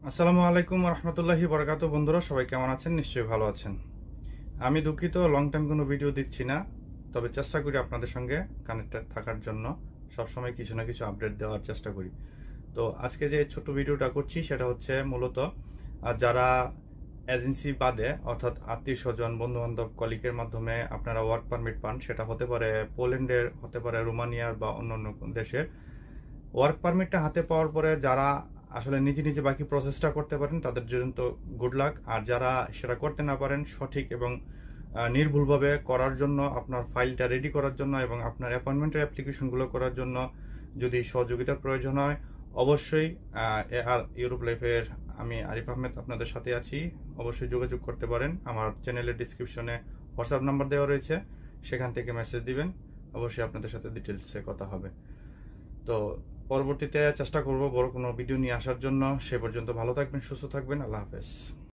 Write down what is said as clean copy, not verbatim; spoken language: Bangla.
আসসালামু আলাইকুম রহমতুল্লাহি বরকাত। বন্ধুরা সবাই কেমন আছেন? নিশ্চয়ই ভালো আছেন। আমি দুঃখিত লং টাইম কোনো ভিডিও দিচ্ছি না, তবে চেষ্টা করি আপনাদের সঙ্গে কানেক্টেড থাকার জন্য। সবসময় কিছু না কিছু আপডেট দেওয়ার চেষ্টা করি। তো আজকে যে ছোট ভিডিওটা করছি সেটা হচ্ছে মূলত যারা এজেন্সি বাদে অর্থাৎ আত্মীয় স্বজন বন্ধু বান্ধব কলিগের মাধ্যমে আপনারা ওয়ার্ক পারমিট পান, সেটা হতে পারে পোল্যান্ডের, হতে পারে রোমানিয়ার বা অন্যান্য দেশের। ওয়ার্ক পারমিটটা হাতে পাওয়ার পরে যারা আসলে নিজে নিজে বাকি প্রসেসটা করতে পারেন তাদের জন্য তো গুড লাক। আর যারা সেটা করতে না পারেন, সঠিক এবং নির্ভুলভাবে করার জন্য, আপনার ফাইলটা রেডি করার জন্য এবং আপনার অ্যাপয়েন্টমেন্টের অ্যাপ্লিকেশনগুলো করার জন্য যদি সহযোগিতার প্রয়োজন হয়, অবশ্যই আর ইউরোপ লাইফের আমি আরিফ আহমেদ আপনাদের সাথে আছি। অবশ্যই যোগাযোগ করতে পারেন। আমার চ্যানেলের ডিসক্রিপশনে হোয়াটসঅ্যাপ নাম্বার দেওয়া রয়েছে, সেখান থেকে মেসেজ দিবেন। অবশ্যই আপনাদের সাথে ডিটেলসে কথা হবে। তো পরবর্তীতে চেষ্টা করব বড় কোনো ভিডিও নিয়ে আসার জন্য। সে পর্যন্ত ভালো থাকবেন, সুস্থ থাকবেন। আল্লাহ হাফেজ।